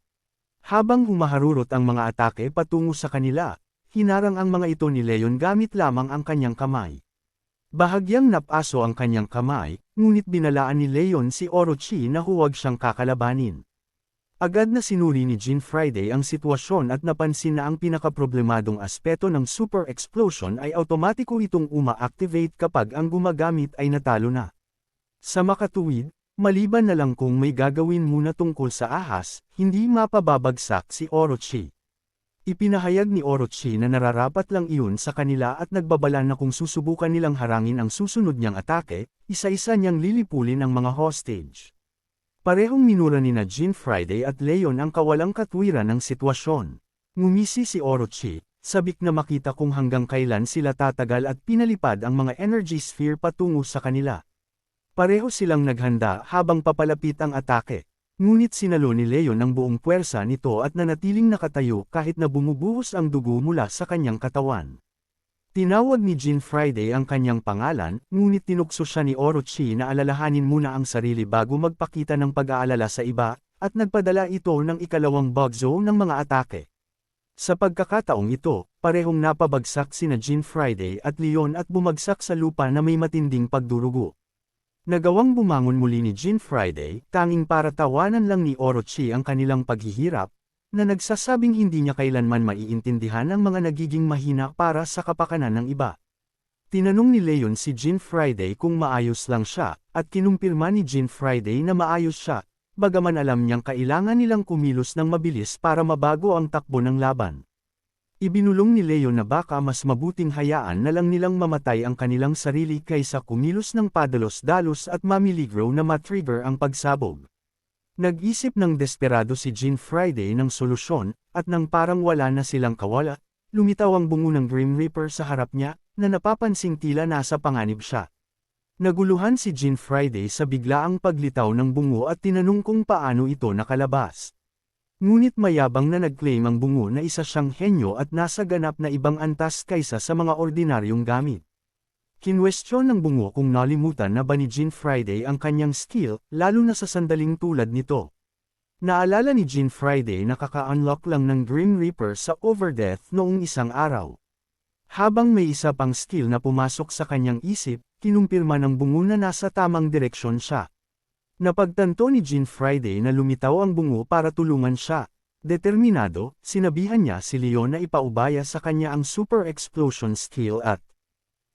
Habang humaharurot ang mga atake patungo sa kanila, hinarang ang mga ito ni Leon gamit lamang ang kanyang kamay. Bahagyang napaso ang kanyang kamay, ngunit binalaan ni Leon si Orochi na huwag siyang kakalabanin. Agad na sinuri ni Jean Friday ang sitwasyon at napansin na ang pinakaproblemadong aspeto ng Super Explosion ay automatiko itong uma-activate kapag ang gumagamit ay natalo na. Sa makatuwid, maliban na lang kung may gagawin muna tungkol sa ahas, hindi mapababagsak si Orochi. Ipinahayag ni Orochi na nararapat lang iyon sa kanila at nagbabala na kung susubukan nilang harangin ang susunod niyang atake, isa-isa niyang lilipulin ang mga hostage. Parehong minura ni na Jean Friday at Leon ang kawalang katwiran ng sitwasyon. Ngumisi si Orochi, sabik na makita kung hanggang kailan sila tatagal at pinalipad ang mga energy sphere patungo sa kanila. Pareho silang naghanda habang papalapit ang atake. Ngunit sinalo ni Leon ang buong puwersa nito at nanatiling nakatayo kahit na bumubuhos ang dugo mula sa kanyang katawan. Tinawag ni Jean Friday ang kanyang pangalan, ngunit tinukso siya ni Orochi na alalahanin muna ang sarili bago magpakita ng pag-aalala sa iba, at nagpadala ito ng ikalawang bug zone ng mga atake. Sa pagkakataong ito, parehong napabagsak sina Jean Friday at Leon at bumagsak sa lupa na may matinding pagdurugo. Nagawang bumangon muli ni Jean Friday, tanging para tawanan lang ni Orochi ang kanilang paghihirap, na nagsasabing hindi niya kailanman maiintindihan ang mga nagiging mahina para sa kapakanan ng iba. Tinanong ni Leon si Jean Friday kung maayos lang siya, at kinumpirma ni Jean Friday na maayos siya, bagaman alam niyang kailangan nilang kumilos ng mabilis para mabago ang takbo ng laban. Ibinulong ni Leon na baka mas mabuting hayaan na lang nilang mamatay ang kanilang sarili kaysa kumilos ng padalos-dalos at mamiligro na matrigger ang pagsabog. Nag-isip ng desperado si Jean Friday ng solusyon, at nang parang wala na silang kawala, lumitaw ang bungo ng Grim Reaper sa harap niya, na napapansing tila nasa panganib siya. Naguluhan si Jean Friday sa biglaang paglitaw ng bungo at tinanong kung paano ito nakalabas. Ngunit mayabang na nag-claim ang bungo na isa siyang henyo at nasa ganap na ibang antas kaysa sa mga ordinaryong gamit. Kinwestiyon ng bungo kung nalimutan na ba ni Jean Friday ang kanyang skill, lalo na sa sandaling tulad nito. Naalala ni Jean Friday na kaka-unlock lang ng Grim Reaper sa Overdeath noong isang araw. Habang may isa pang skill na pumasok sa kanyang isip, kinumpirma ng bungo na nasa tamang direksyon siya. Napagtanto ni Jean Friday na lumitaw ang bungo para tulungan siya. Determinado, sinabihan niya si Leon na ipaubaya sa kanya ang Super Explosion skill at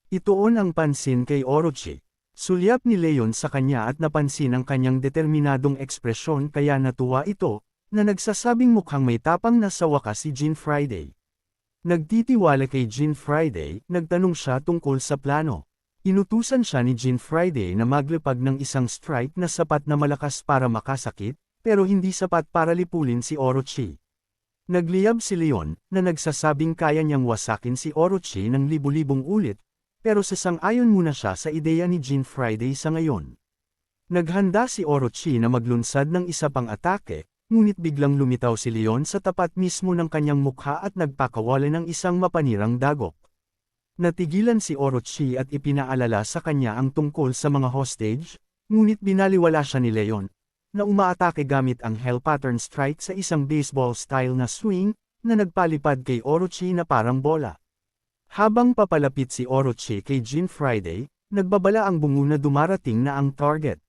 ituon ang pansin kay Orochi. Sulyap ni Leon sa kanya at napansin ang kanyang determinadong ekspresyon kaya natuwa ito, na nagsasabing mukhang may tapang na sa wakas si Jean Friday. Nagtitiwala kay Jean Friday, nagtanong siya tungkol sa plano. Inutusan siya ni Jean Friday na maglipag ng isang strike na sapat na malakas para makasakit, pero hindi sapat para lipulin si Orochi. Nagliyab si Leon, na nagsasabing kaya niyang wasakin si Orochi ng libu-libong ulit, pero sasang-ayon muna siya sa ideya ni Jean Friday sa ngayon. Naghanda si Orochi na maglunsad ng isa pang atake, ngunit biglang lumitaw si Leon sa tapat mismo ng kanyang mukha at nagpakawala ng isang mapanirang dagok. Natigilan si Orochi at ipinaalala sa kanya ang tungkol sa mga hostage, ngunit binaliwala siya ni Leon, na umaatake gamit ang Hell Pattern Strike sa isang baseball-style na swing, na nagpalipad kay Orochi na parang bola. Habang papalapit si Orochi kay Jean Friday, nagbabala ang bungo na dumarating na ang target.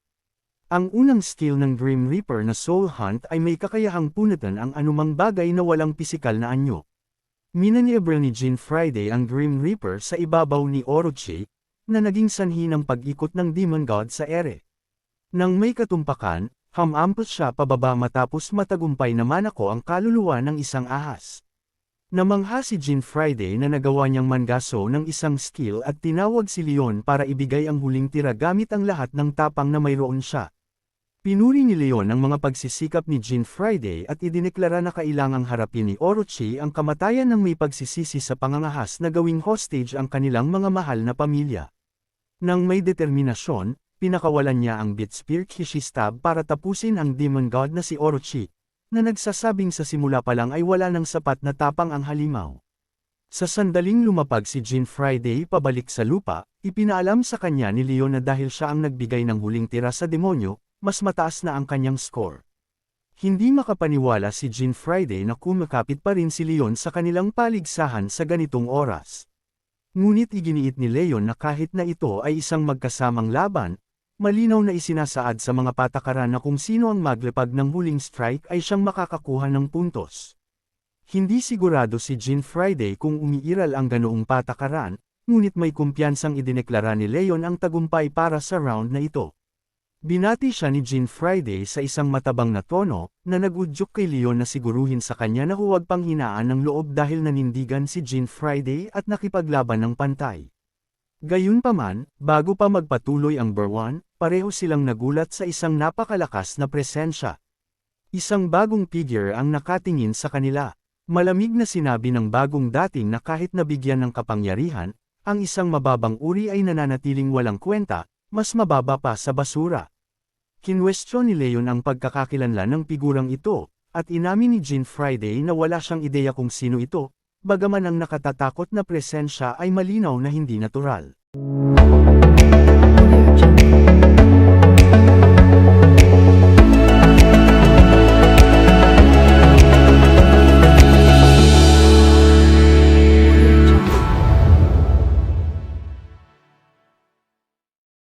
Ang unang skill ng Grim Reaper na Soul Hunt ay may kakayahang punatan ang anumang bagay na walang pisikal na anyo. Minaniebra ni Jean Friday ang Grim Reaper sa ibabaw ni Orochi, na naging sanhi ng pag-ikot ng Demon God sa ere. Nang may katumpakan, humampas siya pababa matapos matagumpay na manako ang kaluluwa ng isang ahas. Namangha si Jean Friday na nagawa niyang mangaso ng isang skill at tinawag si Leon para ibigay ang huling tira gamit ang lahat ng tapang na mayroon siya. Pinuri ni Leon ang mga pagsisikap ni Jean Friday at idineklara na kailangang harapin ni Orochi ang kamatayan ng may pagsisisi sa pangangahas na gawing hostage ang kanilang mga mahal na pamilya. Nang may determinasyon, pinakawalan niya ang Beat Spear Kishi Stab para tapusin ang Demon God na si Orochi, na nagsasabing sa simula pa lang ay wala ng sapat na tapang ang halimaw. Sa sandaling lumapag si Jean Friday pabalik sa lupa, ipinaalam sa kanya ni Leon na dahil siya ang nagbigay ng huling tira sa demonyo, mas mataas na ang kanyang score. Hindi makapaniwala si Jean Friday na kumakapit pa rin si Leon sa kanilang paligsahan sa ganitong oras. Ngunit iginiit ni Leon na kahit na ito ay isang magkasamang laban, malinaw na isinasaad sa mga patakaran na kung sino ang maglipag ng huling strike ay siyang makakakuha ng puntos. Hindi sigurado si Jean Friday kung umiiral ang ganoong patakaran, ngunit may kumpiyansang idineklara ni Leon ang tagumpay para sa round na ito. Binati siya ni Jean Friday sa isang matabang na tono, na nag-udyok kay Leon na siguruhin sa kanya na huwag pang hinaan ng loob dahil nanindigan si Jean Friday at nakipaglaban ng pantay. Gayunpaman, bago pa magpatuloy ang Berwan, pareho silang nagulat sa isang napakalakas na presensya. Isang bagong figure ang nakatingin sa kanila. Malamig na sinabi ng bagong dating na kahit nabigyan ng kapangyarihan, ang isang mababang uri ay nananatiling walang kwenta, mas mababa pa sa basura. Kinwestiyon ni Leon ang pagkakakilanlan ng figurang ito, at inamin ni Jean Friday na wala siyang ideya kung sino ito, bagaman ang nakatatakot na presensya ay malinaw na hindi natural.